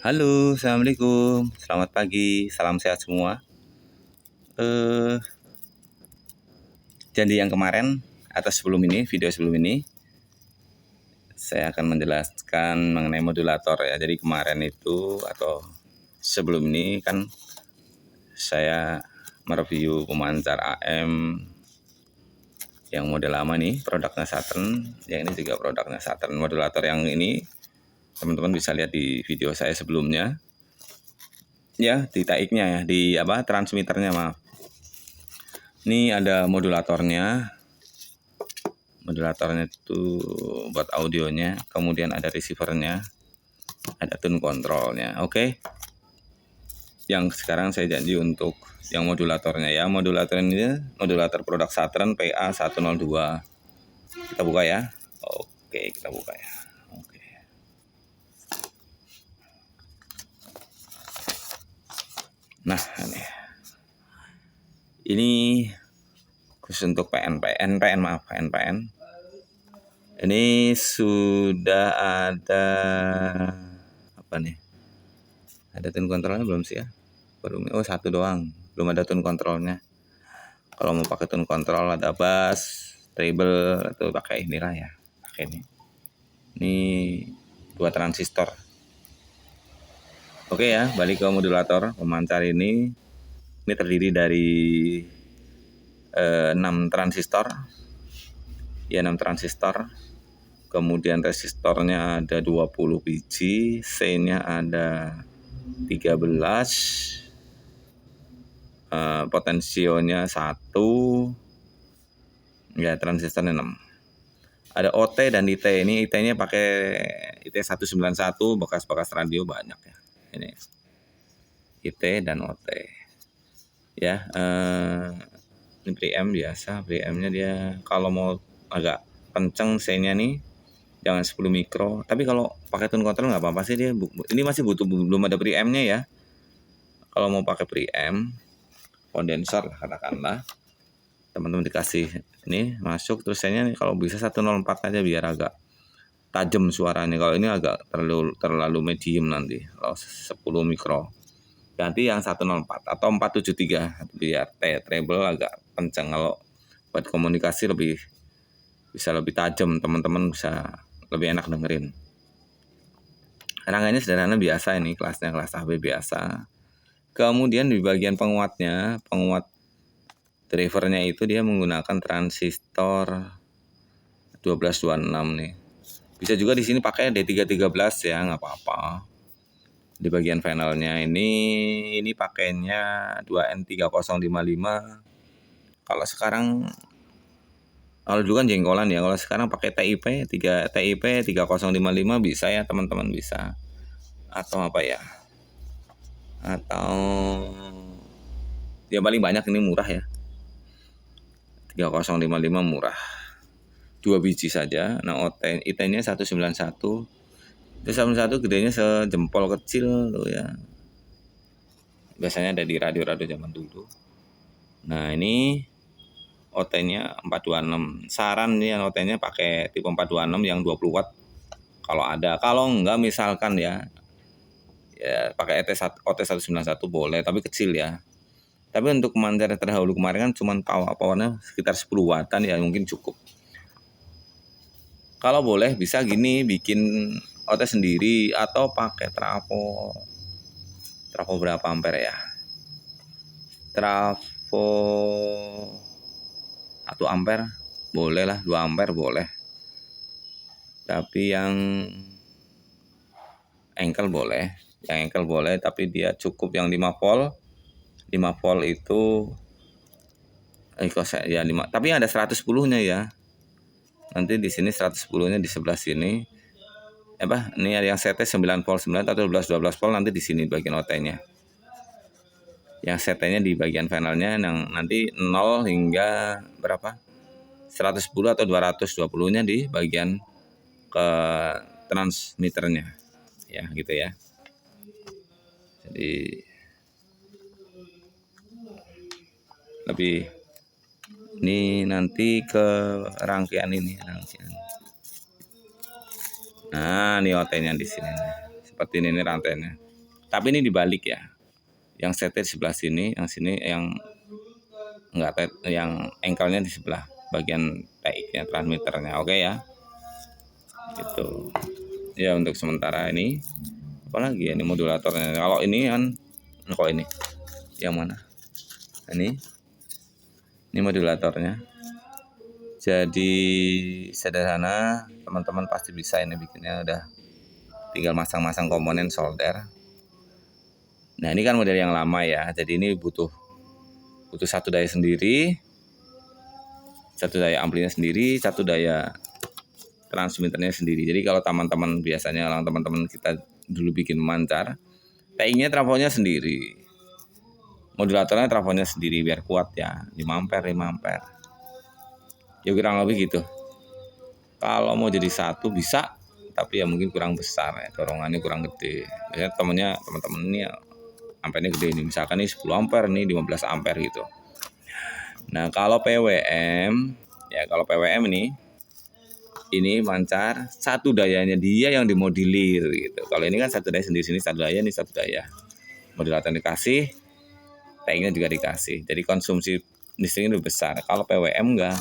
Halo, assalamualaikum. Selamat pagi, salam sehat semua. Eh, Janji yang kemarin atau video sebelum ini, saya akan menjelaskan mengenai modulator ya. Jadi kemarin itu atau sebelum ini kan saya mereview pemancar AM yang model lama nih, produknya Saturn. Yang ini juga produknya Saturn. Modulator yang ini teman-teman bisa lihat di video saya sebelumnya. Ya, di taiknya ya, di transmitternya maaf. Ini ada modulatornya itu buat audionya, kemudian ada receivernya, ada tune controlnya. Oke. Yang sekarang saya janji untuk yang modulatornya ya. Modulator ini modulator produk Saturn PA102. Kita buka ya. Oke, kita buka ya. Oke. Nah, ini khusus untuk PNPN. Ini sudah ada apa nih? Ada tune controlnya belum sih ya? Satu doang, belum ada tune controlnya. Kalau mau pakai tune control ada bass, treble, atau pakai inilah ya. Pakai ini. Ini 2 transistor. Oke ya, balik ke modulator pemancar ini. Ini terdiri dari 6 transistor. Ya, 6 transistor. Kemudian resistornya ada 20 biji, C-nya ada 13, potensionya 1, ya transistornya 6. Ada OT dan IT. Ini IT-nya pakai IT191, bekas-bekas radio banyak ya. Ini IT dan OT. Ya, ini preamp biasa. Preampnya dia kalau mau agak kenceng C-nya nih jangan 10 mikro. Tapi kalau pakai tune control nggak apa-apa sih dia. Ini masih butuh, belum ada preampnya ya. Kalau mau pakai preamp kondensor katakanlah, teman-teman dikasih ini masuk terus saya kalau bisa 104 aja biar agak tajam suaranya. Kalau ini agak terlalu medium nanti. Kalau 10 mikro ganti yang 104 atau 473 biar treble agak kencang. Kalau buat komunikasi bisa lebih tajam, teman-teman bisa lebih enak dengerin. Rangkaiannya sederhana biasa, ini kelasnya kelas AB biasa. Kemudian di bagian penguat drivernya itu dia menggunakan transistor 1226 nih. Bisa juga di sini pakai D313 ya, nggak apa-apa. Di bagian panelnya ini pakainya 2N3055. Kalau dulu kan jenggolan ya. Kalau sekarang pakai TIP 3055 bisa ya, teman-teman bisa. Atau apa ya? Atau ya paling banyak ini murah ya. 3055 murah. 2 biji saja. Nah, IT-nya 191. Itu 191 gedenya sejempol kecil tuh ya. Biasanya ada di radio-radio zaman dulu. Nah, ini OT-nya 426. Saran nih yang OT-nya pakai tipe 426 yang 20 watt. Kalau ada, kalau enggak misalkan ya pakai OT191 boleh, tapi kecil ya. Tapi untuk pemancar terdahulu kemarin kan cuma powernya sekitar 10 wattan ya, mungkin cukup. Kalau boleh bisa gini, bikin OT sendiri atau pakai trafo. Trafo berapa ampere ya? Trafo 1 ampere boleh lah, 2 ampere boleh. Tapi yang engkel boleh. Yang engkel boleh tapi dia cukup yang 5 volt. 5 volt itu ya 5, tapi ada 110-nya ya. Nanti di sini 110-nya di sebelah sini. Ini ada yang CT 9 volt 9 atau 12 volt nanti di sini bagian OT-nya. Yang CT-nya di bagian panelnya yang nanti 0 hingga berapa? 110 atau 220-nya di bagian ke transmitternya. Ya, gitu ya. Jadi lebih ini nanti ke rangkaian ini. Nah, ini OT-nya di sini. Seperti ini rantainya. Tapi ini dibalik ya. Yang setir di sebelah sini, yang sini yang enggak, yang engkelnya di sebelah bagian TX-nya, transmitternya. Oke ya. Gitu. Ya untuk sementara ini. Apalagi ya ini modulatornya. Kalau ini kan, kalau ini yang mana? Ini modulatornya. Jadi sederhana, teman-teman pasti bisa ini bikinnya, udah tinggal masang-masang komponen solder. Nah ini kan model yang lama ya, jadi ini butuh satu daya sendiri, satu daya amplinya sendiri, satu daya transmitternya sendiri. Jadi kalau teman-teman biasanya, orang teman-teman kita dulu bikin mancar, TX-nya trafonya sendiri, modulatornya trafonya sendiri biar kuat ya, 5 ampere. Ya kurang lebih gitu. Kalau mau jadi satu bisa, tapi ya mungkin kurang besar ya, dorongannya kurang gede. Biasanya teman-teman ini ya, ampernya gede ini, misalkan ini 10 ampere nih, 15 ampere gitu. Nah kalau PWM ya, kalau PWM ini mancar satu dayanya dia yang dimodulir gitu. Kalau ini kan satu daya sendiri, sini satu daya, ini satu daya. Modulator dikasih, TX-nya juga dikasih. Jadi konsumsi listriknya lebih besar. Kalau PWM enggak.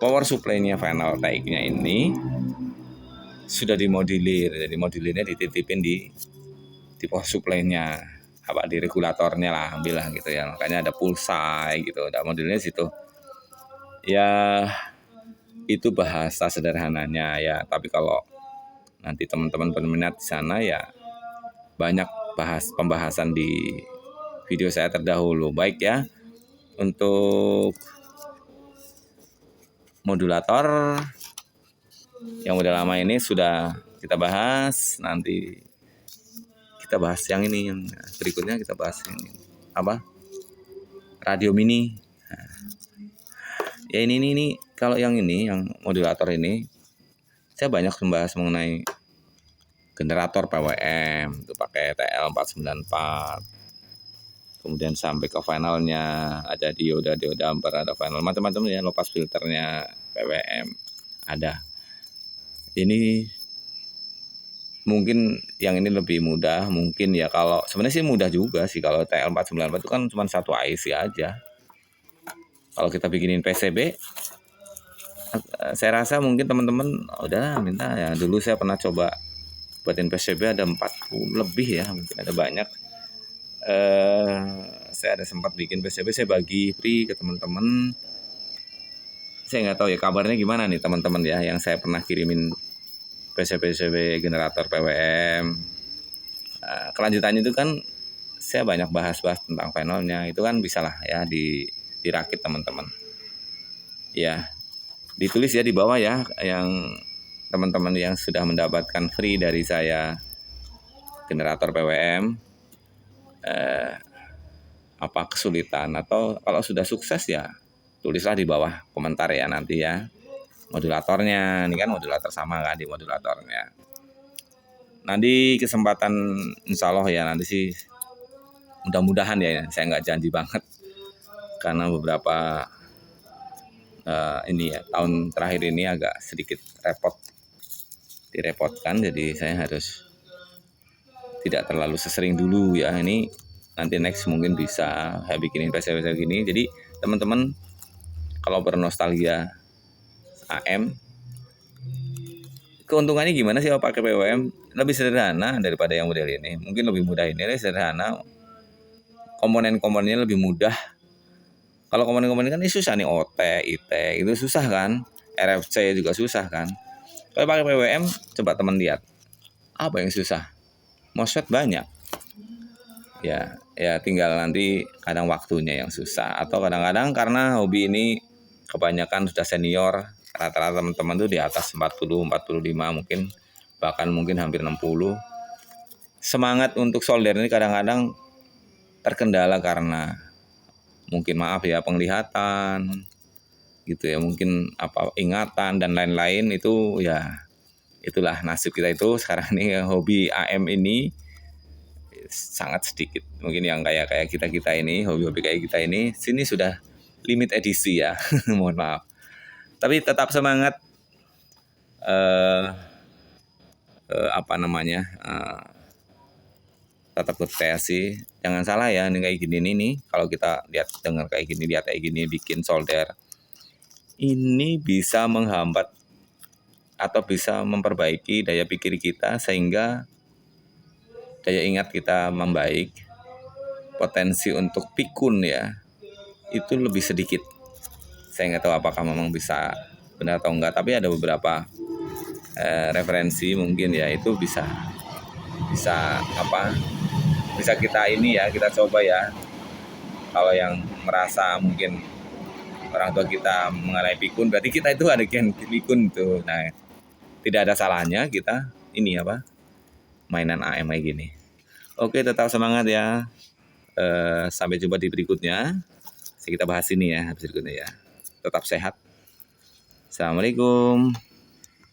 Power supply-nya final TX-nya ini sudah dimodulir. Jadi modulirnya dititipin di power supply-nya, apa di regulatornya lah, ambil lah gitu ya. Makanya ada pulsa gitu, ada modulirnya situ. Ya itu bahasa sederhananya ya, tapi kalau nanti teman-teman berminat di sana ya banyak pembahasan di video saya terdahulu. Baik ya, untuk modulator yang udah lama ini sudah kita bahas. Nanti kita bahas yang ini, yang berikutnya kita bahas yang ini, apa, radio mini. Nah, ya ini kalau yang ini, yang modulator ini, saya banyak membahas mengenai generator PWM itu pakai TL494. Kemudian sampai ke finalnya ada dioda ampere, ada final macam-macam ya, low pass filternya PWM ada. Ini mungkin yang ini lebih mudah mungkin ya, kalau sebenarnya sih mudah juga sih. Kalau TL494 itu kan cuma satu IC aja. Kalau kita bikinin PCB, saya rasa mungkin teman-teman udah minta ya. Dulu saya pernah coba buatin PCB ada 40 lebih ya, mungkin ada banyak. Saya ada sempat bikin PCB, saya bagi free ke teman-teman. Saya nggak tahu ya kabarnya gimana nih teman-teman ya, yang saya pernah kirimin PCB generator PWM. Kelanjutannya itu kan saya banyak bahas tentang panelnya, itu kan bisa lah ya dirakit teman-teman. Ya ditulis ya di bawah ya, yang teman-teman yang sudah mendapatkan free dari saya generator PWM. Apa kesulitan, atau kalau sudah sukses ya tulislah di bawah komentar ya nanti ya. Modulatornya, ini kan modulator sama kan di modulatornya. Nanti kesempatan insya Allah ya, nanti sih mudah-mudahan ya, saya nggak janji banget karena beberapa ini ya, tahun terakhir ini agak sedikit direpotkan, jadi saya harus tidak terlalu sesering dulu ya. Ini nanti next mungkin bisa saya bikinin PCB gini. Jadi teman-teman kalau bernostalgia AM, keuntungannya gimana sih kalau pakai PWM? Lebih sederhana daripada yang model ini. Mungkin lebih mudah, ini sederhana. Komponen-komponennya lebih mudah. Kalau komponen-komponen kan ini susah nih, OT, IT itu susah kan, RFC juga susah kan. Kalau pakai PWM, coba teman lihat apa yang susah. MOSFET banyak. Ya tinggal nanti kadang waktunya yang susah, atau kadang-kadang karena hobi ini kebanyakan sudah senior, rata-rata teman-teman tuh di atas 40, 45 mungkin, bahkan mungkin hampir 60. Semangat untuk solder ini kadang-kadang terkendala karena mungkin maaf ya penglihatan gitu ya, mungkin apa ingatan dan lain-lain. Itu ya itulah nasib kita itu sekarang ini. Hobi AM ini sangat sedikit, mungkin yang kayak kita ini, hobi-hobi kayak kita ini, sini sudah limit edisi ya. Mohon maaf, tapi tetap semangat. Apa namanya, tetap berkreasi. Jangan salah ya, ini kayak gini nih, kalau kita lihat dengar kayak gini, lihat kayak gini, bikin solder, ini bisa menghambat atau bisa memperbaiki daya pikir kita sehingga daya ingat kita membaik. Potensi untuk pikun ya itu lebih sedikit. Saya nggak tahu apakah memang bisa benar atau enggak, tapi ada beberapa referensi mungkin ya, itu bisa bisa kita ini ya, kita coba ya. Kalau yang merasa mungkin orang tua kita mengalami pikun, berarti kita itu ada gen pikun tuh. Nah, tidak ada salahnya kita ini mainan AM kayak gini. Oke, tetap semangat ya. Sampai jumpa di berikutnya. Kita bahas ini ya habis berikutnya ya. Tetap sehat. Assalamualaikum.